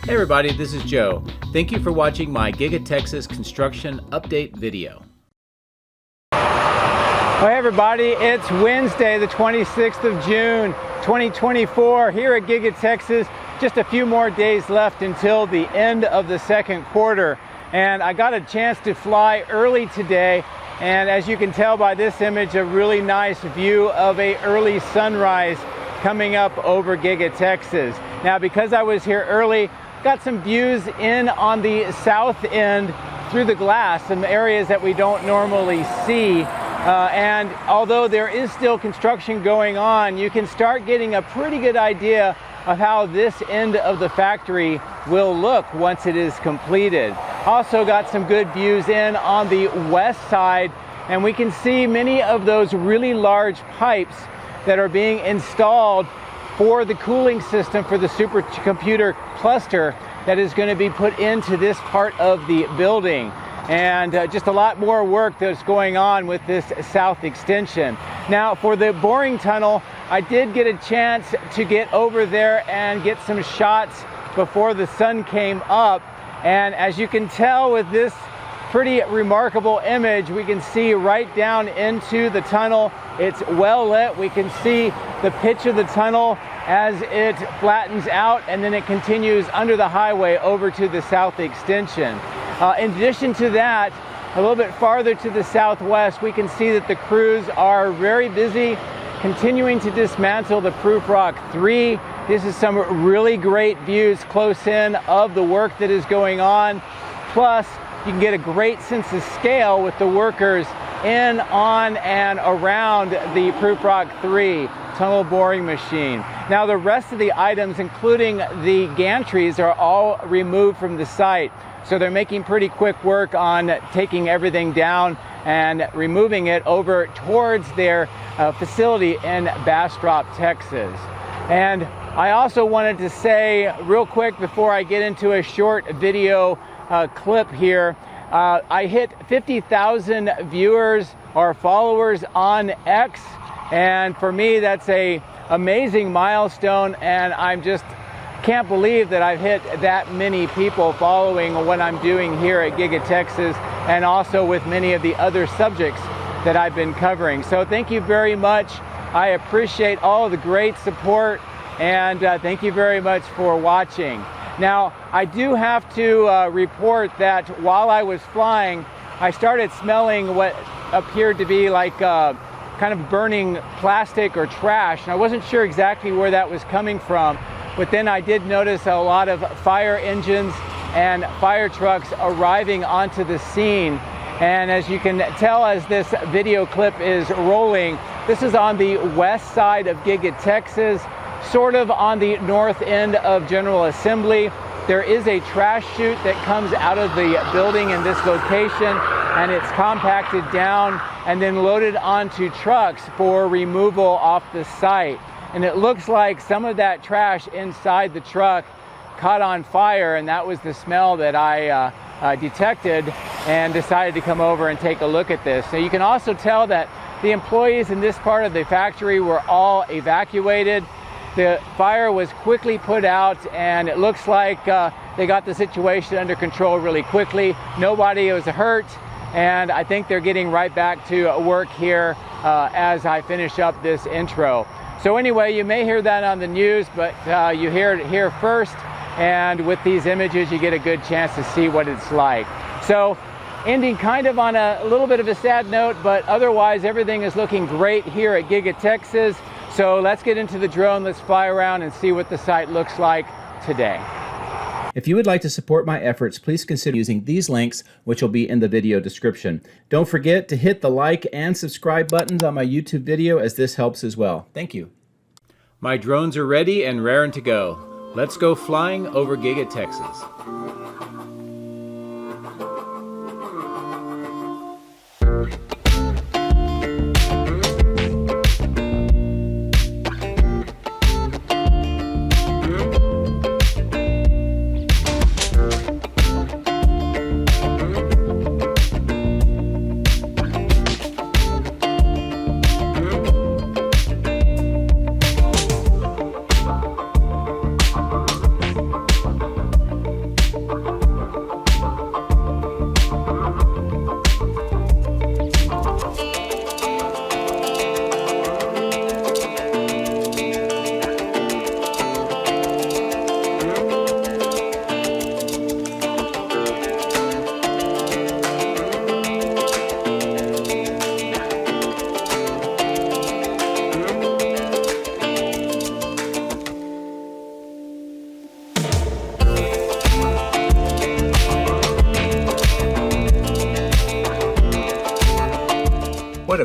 Hey everybody, this is Joe. Thank you for watching my Giga Texas construction update video. Well, hey everybody, it's Wednesday, the 26th of June, 2024, here at Giga Texas. Just a few more days left until the end of the second quarter. And I got a chance to fly early today. And as you can tell by this image, a really nice view of an early sunrise coming up over Giga Texas. Now, because I was here early, got some views in on the south end through the glass, some areas that we don't normally see. And although there is still construction going on, you can start getting a pretty good idea of how this end of the factory will look once it is completed. Also got some good views in on the west side, and we can see many of those really large pipes that are being installed for the cooling system for the supercomputer cluster that is going to be put into this part of the building. And just a lot more work that's going on with this south extension. Now, for the boring tunnel, I did get a chance to get over there and get some shots before the sun came up. And as you can tell with this pretty remarkable image, we can see right down into the tunnel. It's well lit. We can see the pitch of the tunnel as it flattens out, and then it continues under the highway over to the south extension. In addition to that, a little bit farther to the southwest, we can see that the crews are very busy continuing to dismantle the Proof Rock 3. This is some really great views close in of the work that is going on. Plus, you can get a great sense of scale with the workers in, on, and around the Proof Rock 3 tunnel boring machine. Now, the rest of the items, including the gantries, are all removed from the site. So they're making pretty quick work on taking everything down and removing it over towards their facility in Bastrop, Texas. And I also wanted to say real quick before I get into a short video clip here, I hit 50,000 viewers or followers on X, and for me that's a amazing milestone, and I'm just can't believe that I've hit that many people following what I'm doing here at Giga Texas, and also with many of the other subjects that I've been covering. So thank you very much. I appreciate all the great support, and thank you very much for watching. Now, I do have to report that while I was flying, I started smelling what appeared to be like kind of burning plastic or trash, and I wasn't sure exactly where that was coming from. But then I did notice a lot of fire engines and fire trucks arriving onto the scene. And as you can tell as this video clip is rolling, this is on the west side of Giga Texas, sort of on the north end of General Assembly. There is a trash chute that comes out of the building in this location, and it's compacted down and then loaded onto trucks for removal off the site. And it looks like some of that trash inside the truck caught on fire, and that was the smell that I detected and decided to come over and take a look at this. So you can also tell that the employees in this part of the factory were all evacuated. The fire was quickly put out, and it looks like they got the situation under control really quickly. Nobody was hurt, and I think they're getting right back to work here as I finish up this intro. So anyway, you may hear that on the news, but you hear it here first, and with these images you get a good chance to see what it's like. So ending kind of on a little bit of a sad note, but otherwise everything is looking great here at Giga Texas. So let's get into the drone, let's fly around and see what the site looks like today. If you would like to support my efforts, please consider using these links, which will be in the video description. Don't forget to hit the like and subscribe buttons on my YouTube video, as this helps as well. Thank you. My drones are ready and raring to go. Let's go flying over Giga Texas.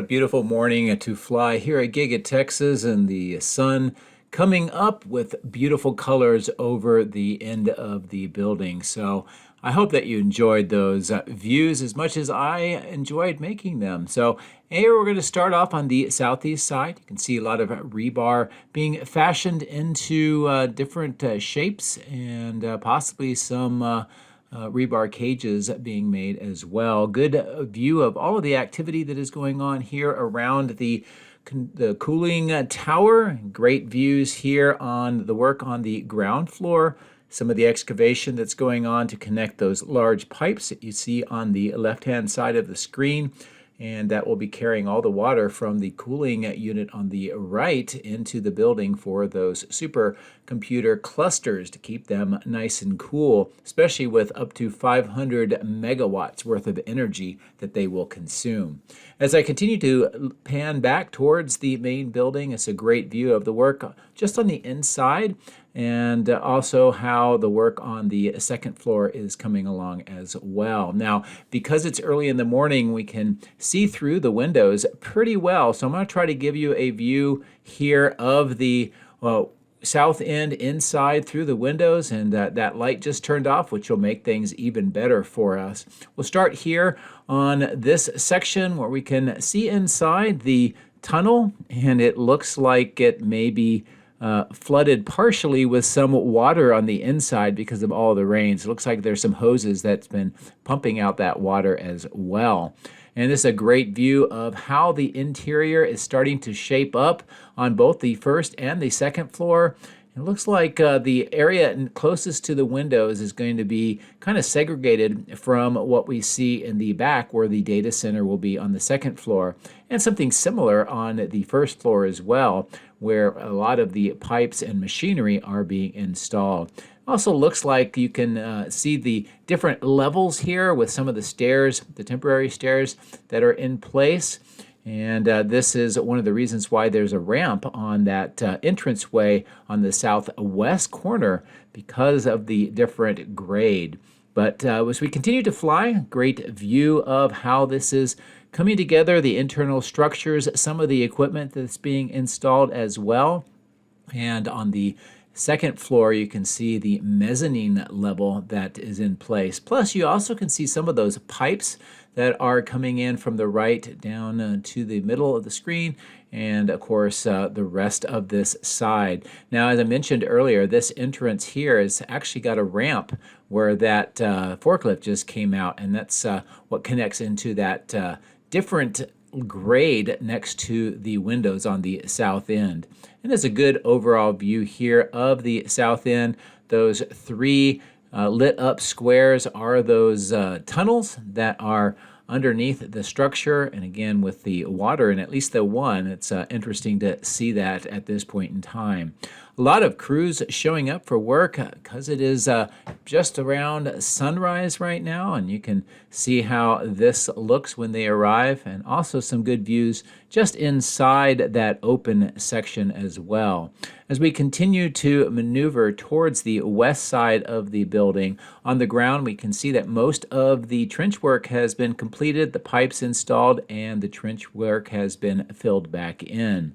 a beautiful morning to fly here at Giga Texas, and the sun coming up with beautiful colors over the end of the building. So I hope that you enjoyed those views as much as I enjoyed making them. So here we're going to start off on the southeast side. You can see a lot of rebar being fashioned into different shapes, and possibly some rebar cages being made as well. Good view of all of the activity that is going on here around the cooling tower. Great views here on the work on the ground floor. Some of the excavation that's going on to connect those large pipes that you see on the left-hand side of the screen. And that will be carrying all the water from the cooling unit on the right into the building for those supercomputer clusters to keep them nice and cool, especially with up to 500 megawatts worth of energy that they will consume. As I continue to pan back towards the main building, it's a great view of the work just on the inside, and also how the work on the second floor is coming along as well. Now, because it's early in the morning, we can see through the windows pretty well. So I'm going to try to give you a view here of the south end inside through the windows, and that light just turned off, which will make things even better for us. We'll start here on this section where we can see inside the tunnel, and it looks like it may be flooded partially with some water on the inside because of all the rains. It looks like there's some hoses that's been pumping out that water as well. And this is a great view of how the interior is starting to shape up on both the first and the second floor. It looks like the area closest to the windows is going to be kind of segregated from what we see in the back, where the data center will be on the second floor, and something similar on the first floor as well, where a lot of the pipes and machinery are being installed. Also looks like you can see the different levels here with some of the stairs, the temporary stairs that are in place. And this is one of the reasons why there's a ramp on that entranceway on the southwest corner, because of the different grade. But as we continue to fly, great view of how this is coming together, the internal structures, some of the equipment that's being installed as well. And on the second floor, you can see the mezzanine level that is in place. Plus, you also can see some of those pipes that are coming in from the right down to the middle of the screen, and of course the rest of this side. Now, as I mentioned earlier, this entrance here has actually got a ramp where that forklift just came out, and that's what connects into that different grade next to the windows on the south end. And there's a good overall view here of the south end. Those three lit up squares are those tunnels that are underneath the structure, and again with the water in at least the one, it's interesting to see that at this point in time. A lot of crews showing up for work because it is just around sunrise right now, and you can see how this looks when they arrive, and also some good views just inside that open section as well. As we continue to maneuver towards the west side of the building, on the ground we can see that most of the trench work has been completed, the pipes installed, and the trench work has been filled back in.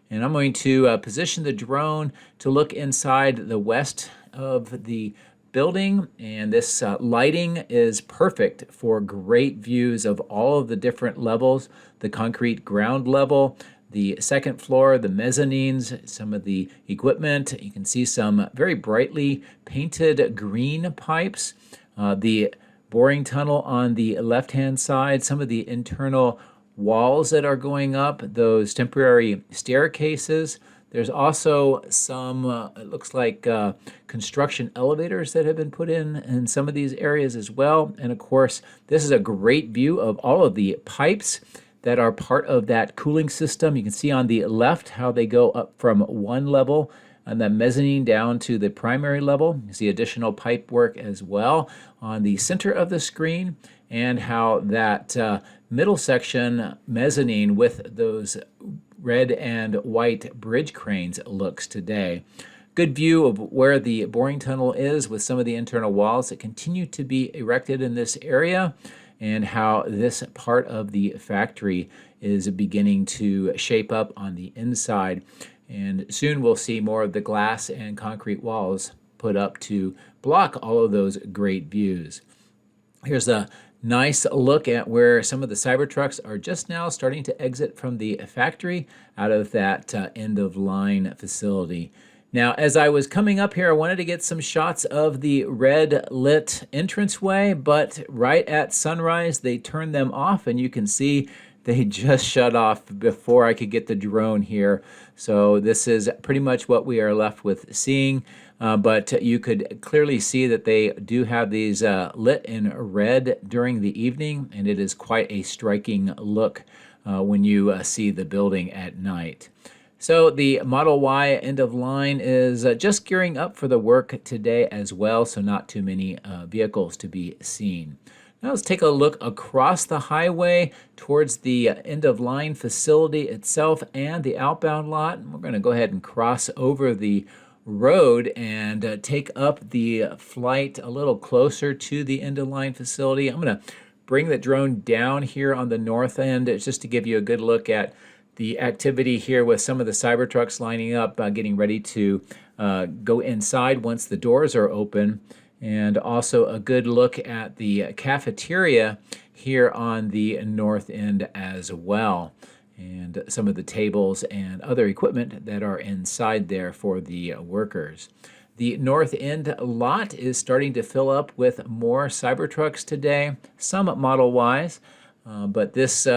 And I'm going to position the drone to look inside the west of the building, and this lighting is perfect for great views of all of the different levels, the concrete ground level, the second floor, the mezzanines, some of the equipment. You can see some very brightly painted green pipes, the boring tunnel on the left-hand side, some of the internal walls that are going up, those temporary staircases. There's also some, it looks like construction elevators that have been put in some of these areas as well. And of course, this is a great view of all of the pipes that are part of that cooling system. You can see on the left how they go up from one level and the mezzanine down to the primary level. You see additional pipe work as well on the center of the screen, and how that middle section mezzanine with those red and white bridge cranes looks today. Good view of where the boring tunnel is with some of the internal walls that continue to be erected in this area. and how this part of the factory is beginning to shape up on the inside. And soon we'll see more of the glass and concrete walls put up to block all of those great views. Here's a nice look at where some of the Cybertrucks are just now starting to exit from the factory out of that end-of-line facility. Now, as I was coming up here, I wanted to get some shots of the red lit entranceway, but right at sunrise, they turned them off, and you can see they just shut off before I could get the drone here. So this is pretty much what we are left with seeing. But you could clearly see that they do have these lit in red during the evening, and it is quite a striking look when you see the building at night. So the Model Y end of line is just gearing up for the work today as well, so not too many vehicles to be seen. Now let's take a look across the highway towards the end-of-line facility itself and the outbound lot. We're going to go ahead and cross over the road and take up the flight a little closer to the end-of-line facility. I'm going to bring the drone down here on the north end just to give you a good look at the activity here with some of the Cybertrucks lining up, getting ready to go inside once the doors are open. And also a good look at the cafeteria here on the north end as well, and some of the tables and other equipment that are inside there for the workers. The north end lot is starting to fill up with more Cybertrucks today, some Model Ys, but this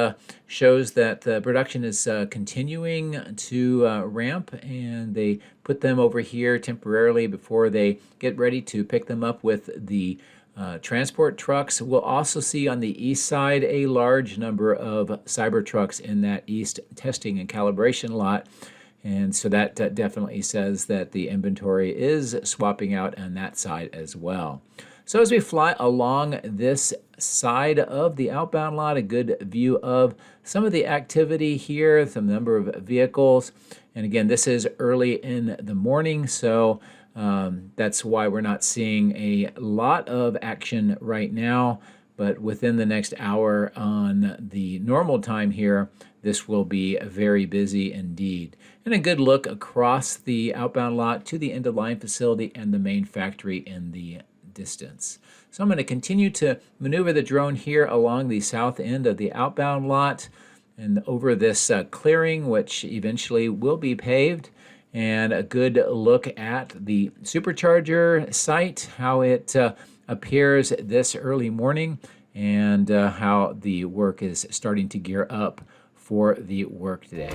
shows that production is continuing to ramp, and they put them over here temporarily before they get ready to pick them up with the transport trucks. We'll also see on the east side a large number of Cybertrucks in that east testing and calibration lot. And so that definitely says that the inventory is swapping out on that side as well. So as we fly along this side of the outbound lot, a good view of some of the activity here, some number of vehicles. And again, this is early in the morning, so that's why we're not seeing a lot of action right now. But within the next hour on the normal time here, this will be very busy indeed. And a good look across the outbound lot to the end-of-line facility and the main factory in the distance. So I'm going to continue to maneuver the drone here along the south end of the outbound lot and over this clearing, which eventually will be paved, and a good look at the supercharger site, how it appears this early morning, and how the work is starting to gear up for the work today.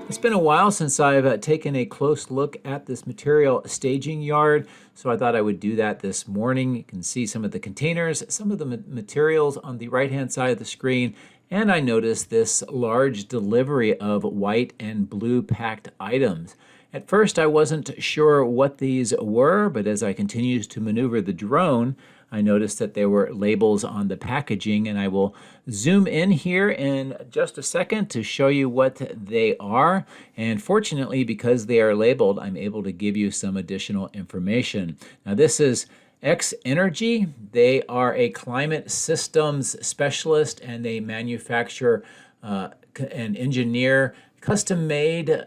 It's been a while since I've taken a close look at this material staging yard, so I thought I would do that this morning. You can see some of the containers, some of the materials on the right-hand side of the screen, and I noticed this large delivery of white and blue packed items. At first I wasn't sure what these were, but as I continued to maneuver the drone, I noticed that there were labels on the packaging, and I will zoom in here in just a second to show you what they are. And fortunately, because they are labeled, I'm able to give you some additional information. Now, this is X Energy. They are a climate systems specialist, and they manufacture and engineer custom-made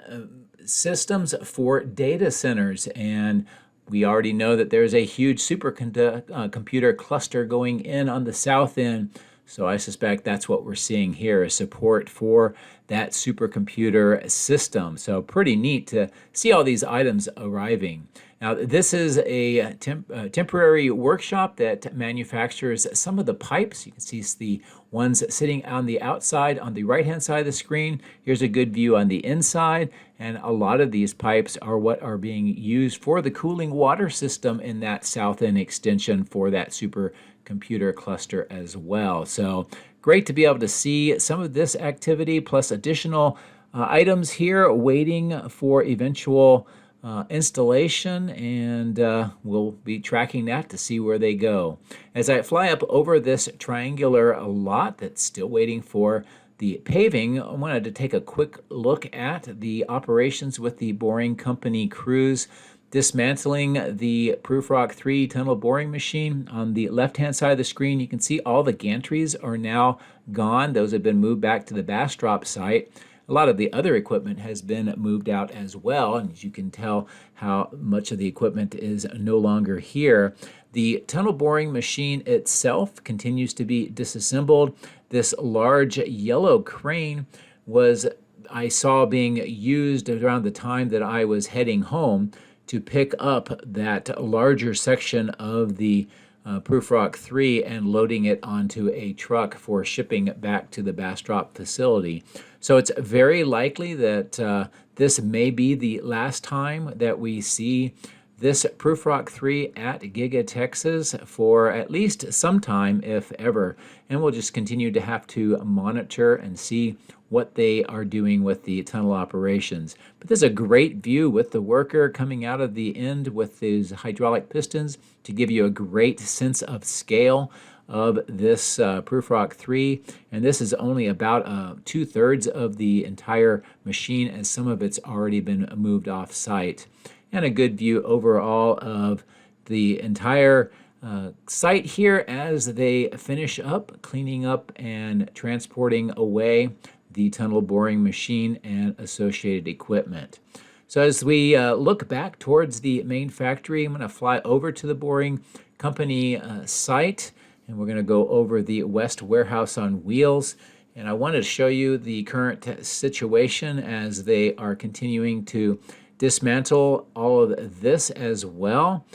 systems for data centers. And we already know that there's a huge supercomputer cluster going in on the south end, so I suspect that's what we're seeing here, is support for that supercomputer system. So pretty neat to see all these items arriving. Now, this is a temporary workshop that manufactures some of the pipes. You can see the ones sitting on the outside on the right-hand side of the screen. Here's a good view on the inside, and a lot of these pipes are what are being used for the cooling water system in that south end extension for that supercomputer computer cluster as well. So great to be able to see some of this activity plus additional items here waiting for eventual installation, and we'll be tracking that to see where they go. As I fly up over this triangular lot that's still waiting for the paving, I wanted to take a quick look at the operations with the boring company crews dismantling the Prufrock 3 tunnel boring machine. On the left-hand side of the screen, you can see all the gantries are now gone. Those have been moved back to the Bastrop site. A lot of the other equipment has been moved out as well, and as you can tell how much of the equipment is no longer here. The tunnel boring machine itself continues to be disassembled. This large yellow crane I saw being used around the time that I was heading home to pick up that larger section of the Prufrock 3 and loading it onto a truck for shipping back to the Bastrop facility. So it's very likely that this may be the last time that we see this Prufrock 3 at Giga Texas for at least some time, if ever. And we'll just continue to have to monitor and see what they are doing with the tunnel operations. But this is a great view with the worker coming out of the end with these hydraulic pistons to give you a great sense of scale of this Prufrock 3. And this is only about 2/3 of the entire machine, as some of it's already been moved off site. And a good view overall of the entire site here as they finish up cleaning up and transporting away the tunnel boring machine and associated equipment. So as we look back towards the main factory, I'm going to fly over to the boring company site, and we're going to go over the West Warehouse on wheels. And I wanted to show you the current situation as they are continuing to dismantle all of this as well.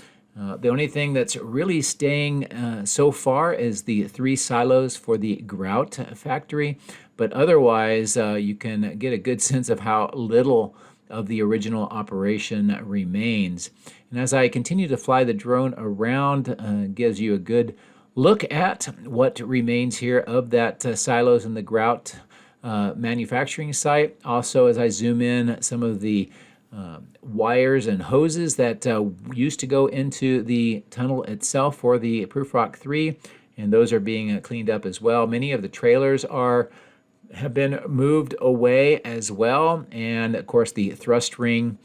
The only thing that's really staying so far is the 3 silos for the grout factory, but otherwise you can get a good sense of how little of the original operation remains. And as I continue to fly the drone around, gives you a good look at what remains here of that silos and the grout manufacturing site. Also, as I zoom in, some of the wires and hoses that used to go into the tunnel itself for the Prufrock 3, and those are being cleaned up as well. Many of the trailers have been moved away as well, and of course the thrust ring,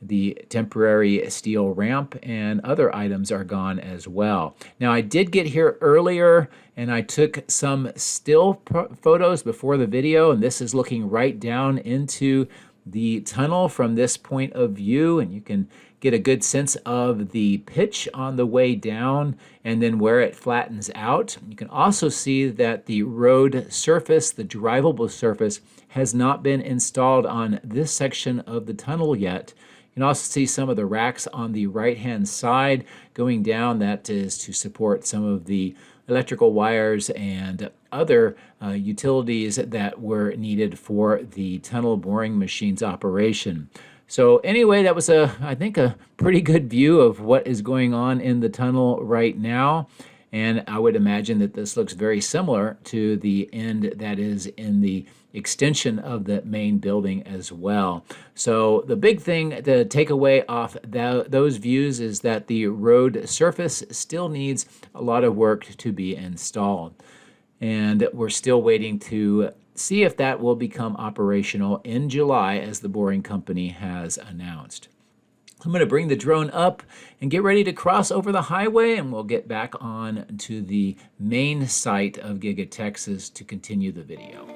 the temporary steel ramp, and other items are gone as well. Now, I did get here earlier and I took some still photos before the video, and this is looking right down into the tunnel from this point of view, and you can get a good sense of the pitch on the way down and then where it flattens out. You can also see that the road surface, the drivable surface, has not been installed on this section of the tunnel yet. You can also see some of the racks on the right-hand side going down. That is to support some of the electrical wires and other utilities that were needed for the tunnel boring machine's operation. So anyway, that was I think a pretty good view of what is going on in the tunnel right now. And I would imagine that this looks very similar to the end that is in the extension of the main building as well. So the big thing to take away off those views is that the road surface still needs a lot of work to be installed. And we're still waiting to see if that will become operational in July, as the boring company has announced. I'm going to bring the drone up and get ready to cross over the highway, and we'll get back on to the main site of Giga Texas to continue the video.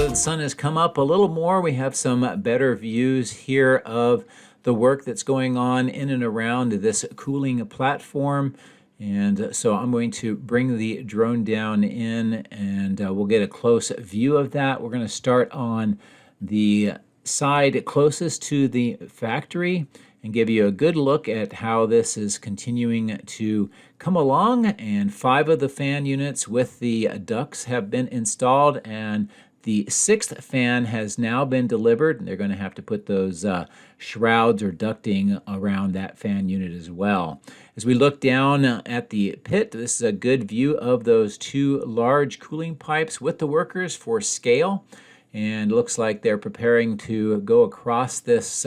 The sun has come up a little more. We have some better views here of the work that's going on in and around this cooling platform. And so I'm going to bring the drone down in, and we'll get a close view of that. We're going to start on the side closest to the factory and give you a good look at how this is continuing to come along. And 5 of the fan units with the ducts have been installed, and the 6th fan has now been delivered. They're going to have to put those shrouds or ducting around that fan unit as well. As we look down at the pit, this is a good view of those 2 large cooling pipes with the workers for scale. And it looks like they're preparing to go across this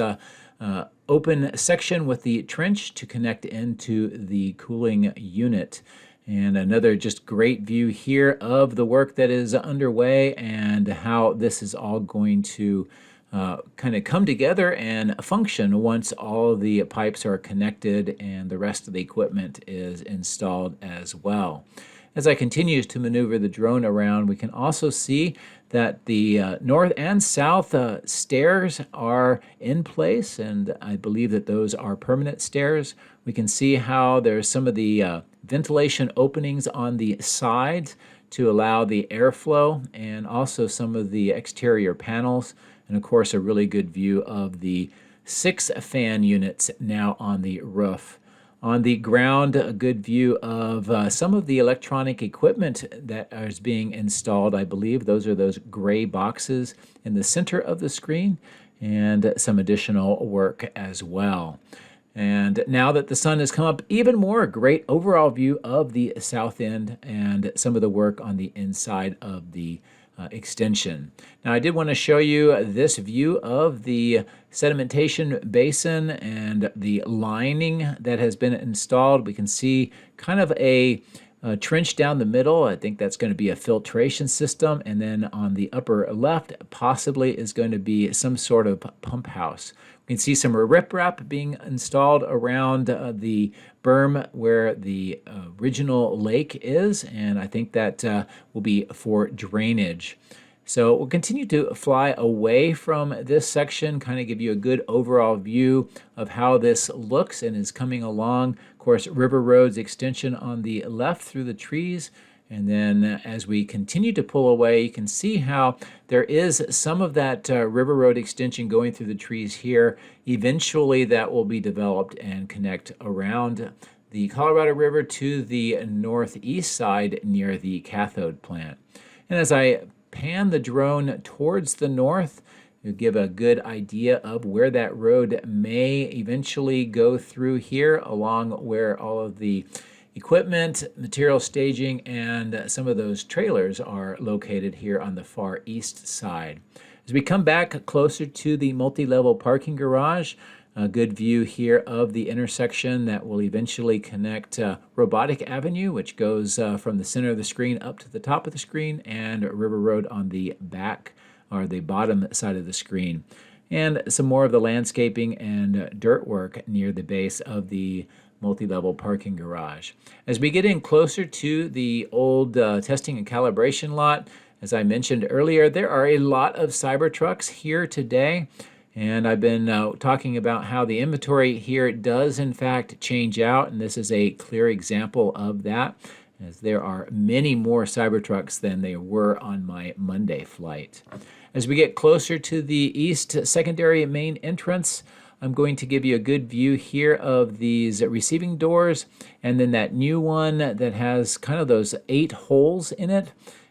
open section with the trench to connect into the cooling unit. And another just great view here of the work that is underway and how this is all going to kind of come together and function once all the pipes are connected and the rest of the equipment is installed as well. As I continue to maneuver the drone around, we can also see that the north and south stairs are in place, and I believe that those are permanent stairs. We can see how there's some of the ventilation openings on the sides to allow the airflow, and also some of the exterior panels, and of course a really good view of the 6 fan units now on the roof. On the ground, a good view of some of the electronic equipment that is being installed. I believe those are those gray boxes in the center of the screen, and some additional work as well. And now that the sun has come up, even more a great overall view of the south end and some of the work on the inside of the extension. Now, I did want to show you this view of the sedimentation basin and the lining that has been installed. We can see kind of a trench down the middle. I think that's going to be a filtration system, and then on the upper left possibly is going to be some sort of pump house. We can see some riprap being installed around the berm where the original lake is, and I think that will be for drainage. So we'll continue to fly away from this section, kind of give you a good overall view of how this looks and is coming along. Of course, River Road's extension on the left through the trees. And then as we continue to pull away, you can see how there is some of that River Road extension going through the trees here. Eventually that will be developed and connect around the Colorado River to the northeast side near the cathode plant. And as I pan the drone towards the north, you give a good idea of where that road may eventually go through here, along where all of the equipment, material staging, and some of those trailers are located here on the far east side. As we come back closer to the multi-level parking garage, a good view here of the intersection that will eventually connect Robotic Avenue, which goes from the center of the screen up to the top of the screen, and River Road on the back or the bottom side of the screen. And some more of the landscaping and dirt work near the base of the multi-level parking garage. As we get in closer to the old testing and calibration lot, as I mentioned earlier, there are a lot of Cybertrucks here today. And I've been talking about how the inventory here does in fact change out, and this is a clear example of that, as there are many more Cybertrucks than there were on my Monday flight. As we get closer to the east secondary main entrance, I'm going to give you a good view here of these receiving doors, and then that new one that has kind of those 8 holes in it,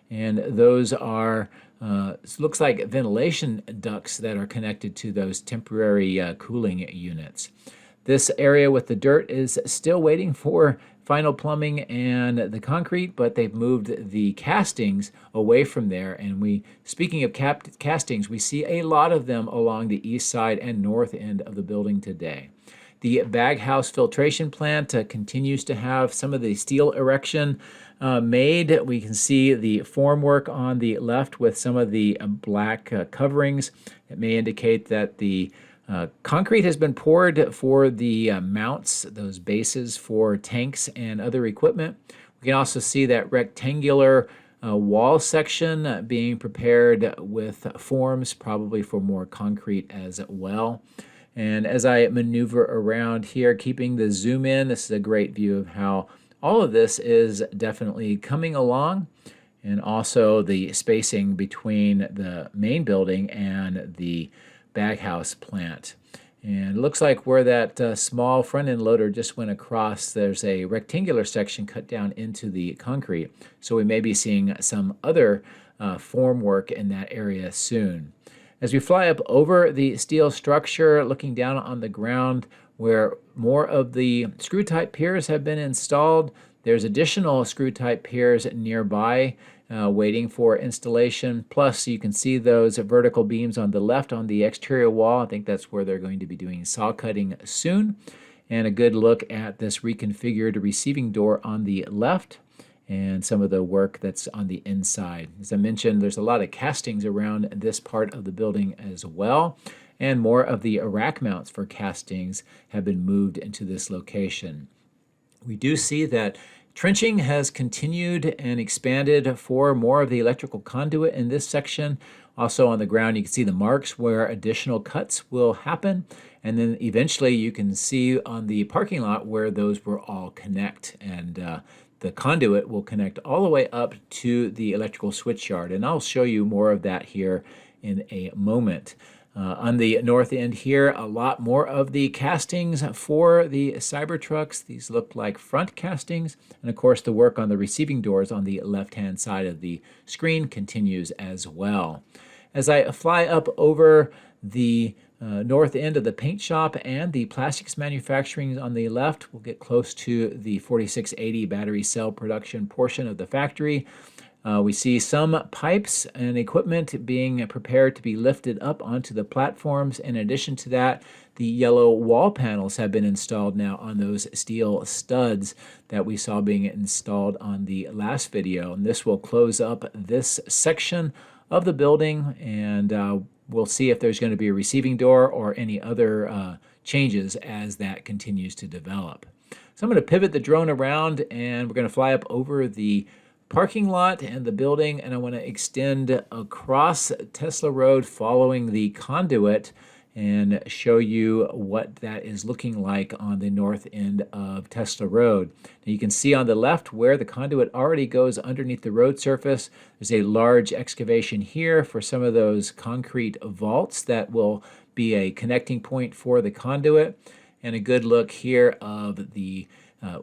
and those are looks like ventilation ducts that are connected to those temporary cooling units. This area with the dirt is still waiting for final plumbing and the concrete, but they've moved the castings away from there. And speaking of castings, we see a lot of them along the east side and north end of the building today. The bag house filtration plant continues to have some of the steel erection made. We can see the formwork on the left with some of the black coverings. It may indicate that the concrete has been poured for the mounts, those bases for tanks and other equipment. We can also see that rectangular wall section being prepared with forms, probably for more concrete as well. And as I maneuver around here, keeping the zoom in, this is a great view of how all of this is definitely coming along. and also the spacing between the main building and the baghouse plant. And it looks like where that small front-end loader just went across, there's a rectangular section cut down into the concrete. So we may be seeing some other form work in that area soon. As we fly up over the steel structure, looking down on the ground where more of the screw-type piers have been installed, there's additional screw-type piers nearby waiting for installation. Plus, you can see those vertical beams on the left on the exterior wall. I think that's where they're going to be doing saw cutting soon. And a good look at this reconfigured receiving door on the left and some of the work that's on the inside. As I mentioned, there's a lot of castings around this part of the building as well. And more of the rack mounts for castings have been moved into this location. We do see that trenching has continued and expanded for more of the electrical conduit in this section. Also on the ground, you can see the marks where additional cuts will happen. And then eventually you can see on the parking lot where those will all connect. And the conduit will connect all the way up to the electrical switch yard. And I'll show you more of that here in a moment. On the north end here, a lot more of the castings for the Cybertrucks. These look like front castings. And of course, the work on the receiving doors on the left-hand side of the screen continues as well. As I fly up over the north end of the paint shop and the plastics manufacturing on the left, we'll get close to the 4680 battery cell production portion of the factory. We see some pipes and equipment being prepared to be lifted up onto the platforms. In addition to that, the yellow wall panels have been installed now on those steel studs that we saw being installed on the last video. And this will close up this section of the building, and we'll see if there's going to be a receiving door or any other changes as that continues to develop. So I'm going to pivot the drone around, and we're going to fly up over the parking lot and the building, and I want to extend across Tesla Road following the conduit and show you what that is looking like on the north end of Tesla Road. Now you can see on the left where the conduit already goes underneath the road surface. There's a large excavation here for some of those concrete vaults that will be a connecting point for the conduit, and a good look here of the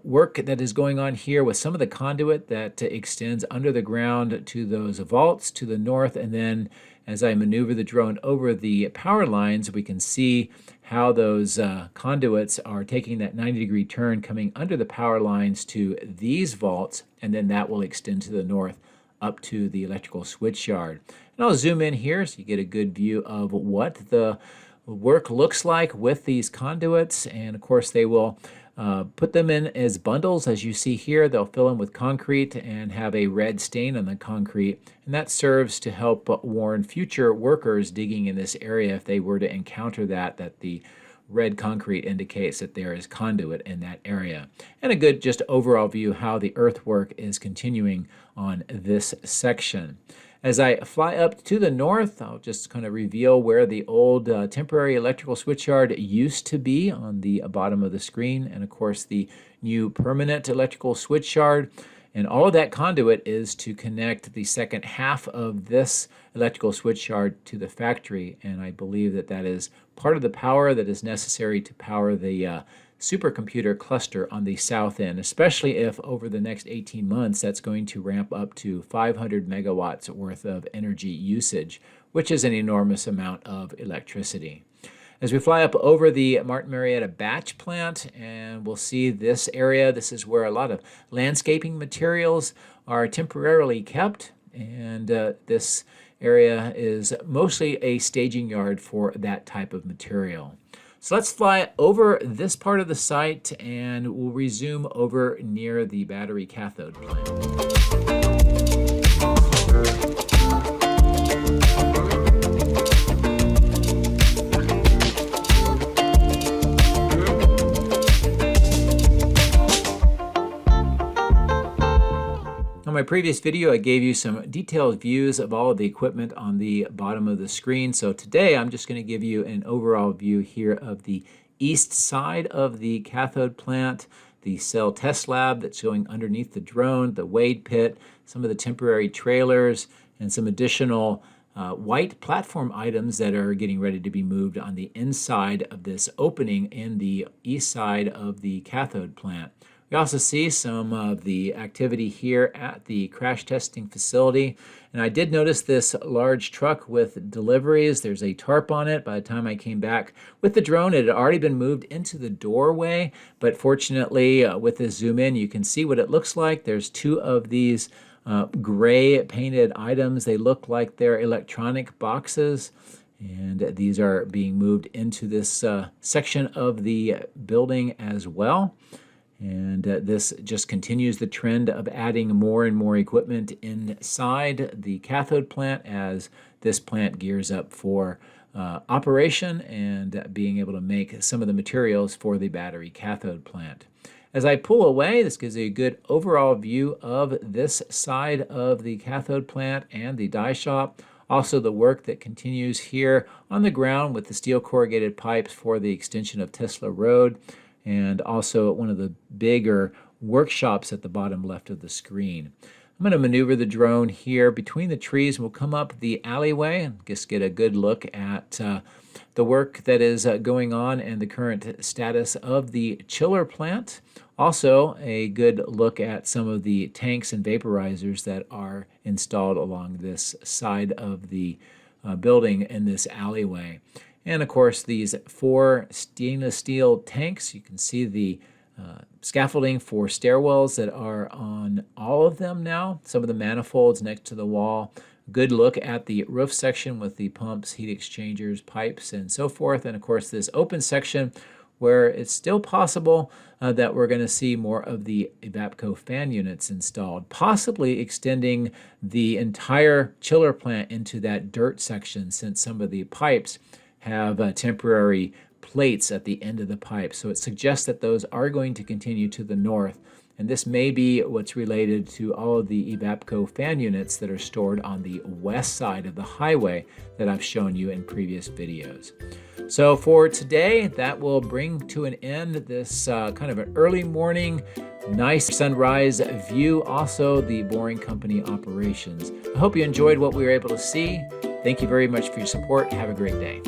work that is going on here with some of the conduit that extends under the ground to those vaults to the north. And then as I maneuver the drone over the power lines, we can see how those conduits are taking that 90-degree turn coming under the power lines to these vaults, and then that will extend to the north up to the electrical switch yard. And I'll zoom in here so you get a good view of what the work looks like with these conduits. And of course they will put them in as bundles. As you see here, they'll fill them with concrete and have a red stain on the concrete, and that serves to help warn future workers digging in this area if they were to encounter that the red concrete indicates that there is conduit in that area. And a good just overall view how the earthwork is continuing on this section. As I fly up to the north, I'll just kind of reveal where the old temporary electrical switchyard used to be on the bottom of the screen, and of course the new permanent electrical switchyard. And all of that conduit is to connect the second half of this electrical switchyard to the factory, and I believe that that is part of the power that is necessary to power the supercomputer cluster on the south end, especially if over the next 18 months that's going to ramp up to 500 megawatts worth of energy usage, which is an enormous amount of electricity. As we fly up over the Martin Marietta batch plant, and we'll see this area, this is where a lot of landscaping materials are temporarily kept, and this area is mostly a staging yard for that type of material. So let's fly over this part of the site, and we'll resume over near the battery cathode plant. In my previous video, I gave you some detailed views of all of the equipment on the bottom of the screen. So today, I'm just going to give you an overall view here of the east side of the cathode plant. the cell test lab that's going underneath the drone, the wade pit, some of the temporary trailers, and some additional white platform items that are getting ready to be moved on the inside of this opening in the east side of the cathode plant. We also see some of the activity here at the crash testing facility. And I did notice this large truck with deliveries. There's a tarp on it. By the time I came back with the drone, it had already been moved into the doorway. But fortunately, with this zoom in, you can see what it looks like. There's two of these gray painted items. They look like they're electronic boxes. And these are being moved into this section of the building as well. And this just continues the trend of adding more and more equipment inside the cathode plant as this plant gears up for operation and being able to make some of the materials for the battery cathode plant. As I pull away, this gives you a good overall view of this side of the cathode plant and the die shop. Also the work that continues here on the ground with the steel corrugated pipes for the extension of Tesla Road, and also at one of the bigger workshops at the bottom left of the screen. I'm going to maneuver the drone here between the trees. We'll come up the alleyway and just get a good look at the work that is going on and the current status of the chiller plant. Also, a good look at some of the tanks and vaporizers that are installed along this side of the building in this alleyway. And of course, these 4 stainless steel tanks. You can see the scaffolding for stairwells that are on all of them now. Some of the manifolds next to the wall. Good look at the roof section with the pumps, heat exchangers, pipes, and so forth. And of course, this open section where it's still possible that we're going to see more of the Evapco fan units installed, possibly extending the entire chiller plant into that dirt section, since some of the pipes have temporary plates at the end of the pipe. So it suggests that those are going to continue to the north. And this may be what's related to all of the Evapco fan units that are stored on the west side of the highway that I've shown you in previous videos. So for today, that will bring to an end this kind of an early morning, nice sunrise view, also the Boring Company operations. I hope you enjoyed what we were able to see. Thank you very much for your support. Have a great day.